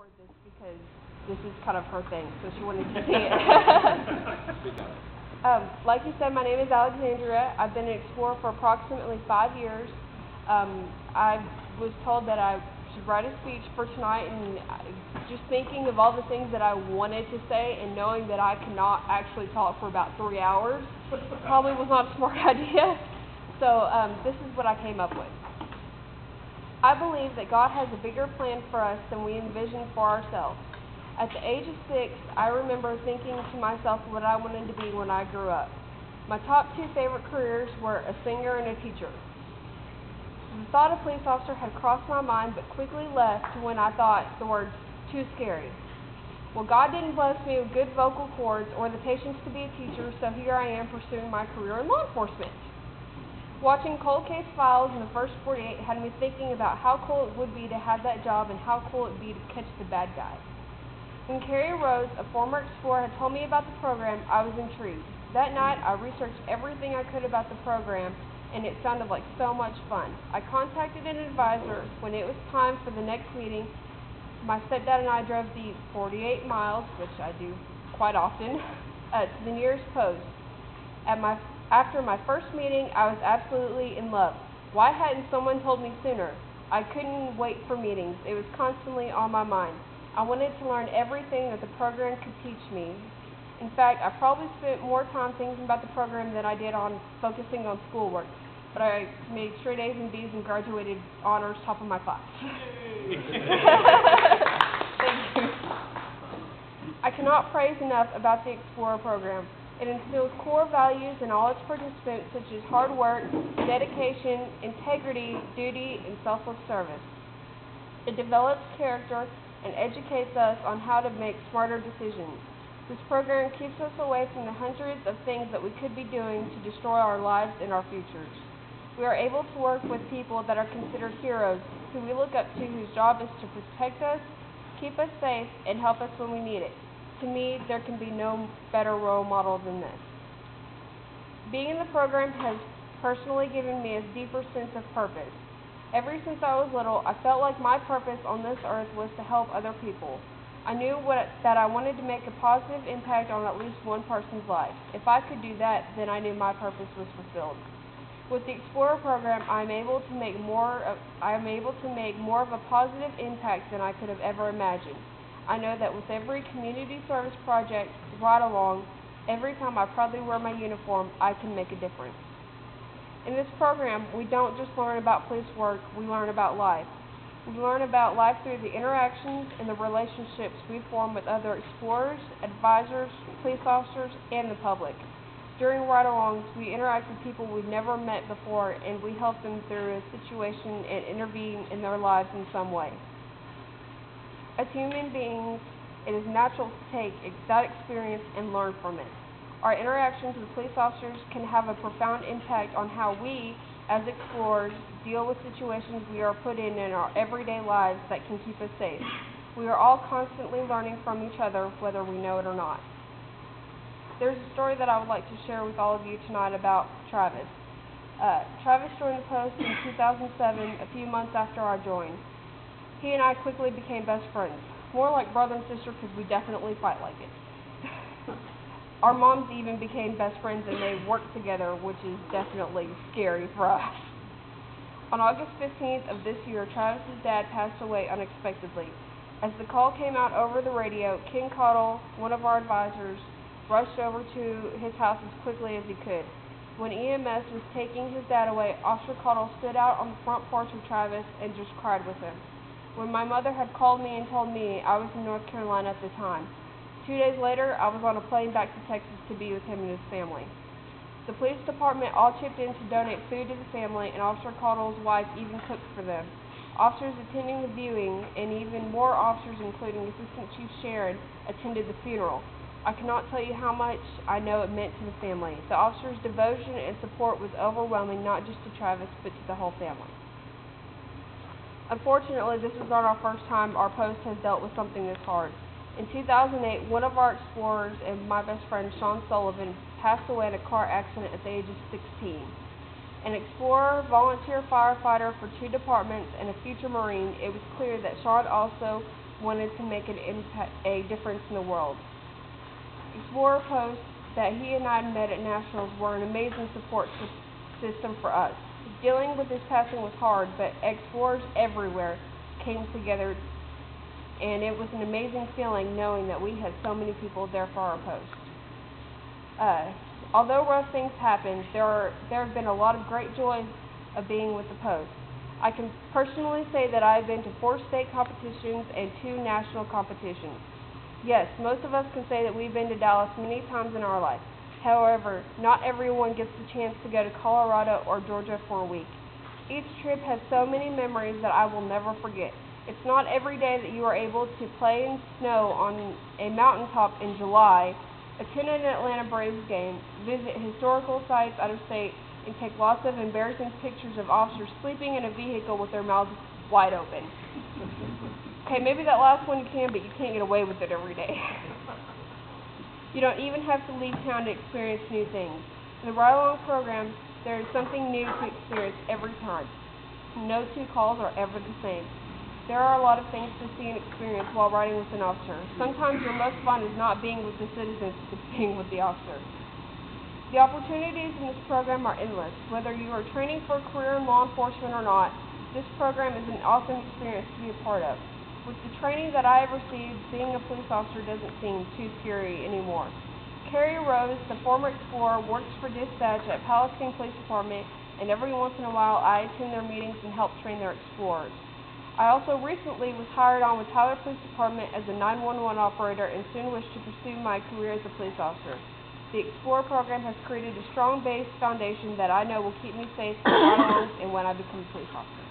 record this because this is kind of her thing, so she wanted to see it. Like you said, my name is Alexandria. I've been an explorer for approximately 5 years. I was told that I should write a speech for tonight, and just thinking of all the things that I wanted to say and knowing that I cannot actually talk for about 3 hours probably was not a smart idea. So this is what I came up with. I believe that God has a bigger plan for us than we envision for ourselves. At the age of 6, I remember thinking to myself what I wanted to be when I grew up. My top 2 favorite careers were a singer and a teacher. The thought of police officer had crossed my mind but quickly left when I thought the words too scary. Well, God didn't bless me with good vocal cords or the patience to be a teacher, so here I am pursuing my career in law enforcement. Watching Cold Case Files in the first 48 had me thinking about how cool it would be to have that job and how cool it would be to catch the bad guys. When Carrie Rose, a former explorer, had told me about the program, I was intrigued. That night, I researched everything I could about the program, and it sounded like so much fun. I contacted an advisor. When it was time for the next meeting, my stepdad and I drove the 48 miles, which I do quite often, to the nearest post. After my first meeting, I was absolutely in love. Why hadn't someone told me sooner? I couldn't wait for meetings. It was constantly on my mind. I wanted to learn everything that the program could teach me. In fact, I probably spent more time thinking about the program than I did on focusing on schoolwork. But I made straight A's and B's and graduated honors top of my class. Thank you. I cannot praise enough about the Explorer program. It instills core values in all its participants, such as hard work, dedication, integrity, duty, and selfless service. It develops character and educates us on how to make smarter decisions. This program keeps us away from the hundreds of things that we could be doing to destroy our lives and our futures. We are able to work with people that are considered heroes, who we look up to, whose job is to protect us, keep us safe, and help us when we need it. To me, there can be no better role model than this. Being in the program has personally given me a deeper sense of purpose. Ever since I was little, I felt like my purpose on this earth was to help other people. I knew that I wanted to make a positive impact on at least one person's life. If I could do that, then I knew my purpose was fulfilled. With the Explorer program, I am able to make more of a positive impact than I could have ever imagined. I know that with every community service project brought along, every time I proudly wear my uniform, I can make a difference. In this program, we don't just learn about police work, we learn about life. We learn about life through the interactions and the relationships we form with other explorers, advisors, police officers, and the public. During ride-alongs, we interact with people we've never met before, and we help them through a situation and intervene in their lives in some way. As human beings, it is natural to take that experience and learn from it. Our interactions with police officers can have a profound impact on how we, as explorers, deal with situations we are put in our everyday lives that can keep us safe. We are all constantly learning from each other, whether we know it or not. There's a story that I would like to share with all of you tonight about Travis. Travis joined the post in 2007, a few months after I joined. He and I quickly became best friends. More like brother and sister because we definitely fight like it. Our moms even became best friends and they worked together, which is definitely scary for us. On August 15th of this year, Travis's dad passed away unexpectedly. As the call came out over the radio, Ken Cottle, one of our advisors, rushed over to his house as quickly as he could. When EMS was taking his dad away, Officer Cottle stood out on the front porch with Travis and just cried with him. When my mother had called me and told me, I was in North Carolina at the time. 2 days later, I was on a plane back to Texas to be with him and his family. The police department all chipped in to donate food to the family, and Officer Cottle's wife even cooked for them. Officers attending the viewing, and even more officers, including Assistant Chief Sharon, attended the funeral. I cannot tell you how much I know it meant to the family. The officers' devotion and support was overwhelming, not just to Travis, but to the whole family. Unfortunately, this is not our first time our post has dealt with something this hard. In 2008, one of our explorers and my best friend, Sean Sullivan, passed away in a car accident at the age of 16. An explorer, volunteer firefighter for 2 departments, and a future Marine, it was clear that Sean also wanted to make a difference in the world. Explorer Post that he and I met at Nationals were an amazing support system for us. Dealing with his passing was hard, but explorers everywhere came together, and it was an amazing feeling knowing that we had so many people there for our post. Although rough things happened, there have been a lot of great joys of being with the post. I can personally say that I have been to 4 state competitions and 2 national competitions. Yes, most of us can say that we've been to Dallas many times in our life. However, not everyone gets the chance to go to Colorado or Georgia for a week. Each trip has so many memories that I will never forget. It's not every day that you are able to play in snow on a mountaintop in July, attend an Atlanta Braves game, visit historical sites out of state, and take lots of embarrassing pictures of officers sleeping in a vehicle with their mouths wide open. Okay, maybe that last one you can, but you can't get away with it every day. You don't even have to leave town to experience new things. In the ride-along program, there is something new to experience every time. No 2 calls are ever the same. There are a lot of things to see and experience while riding with an officer. Sometimes your most fun is not being with the citizens, it's being with the officer. The opportunities in this program are endless. Whether you are training for a career in law enforcement or not, this program is an awesome experience to be a part of. With the training that I have received, being a police officer doesn't seem too scary anymore. Carrie Rose, the former explorer, works for dispatch at Palestine Police Department, and every once in a while I attend their meetings and help train their explorers. I also recently was hired on with Tyler Police Department as a 911 operator and soon wish to pursue my career as a police officer. The Explorer program has created a strong base foundation that I know will keep me safe in ride-alongs and when I become a police officer.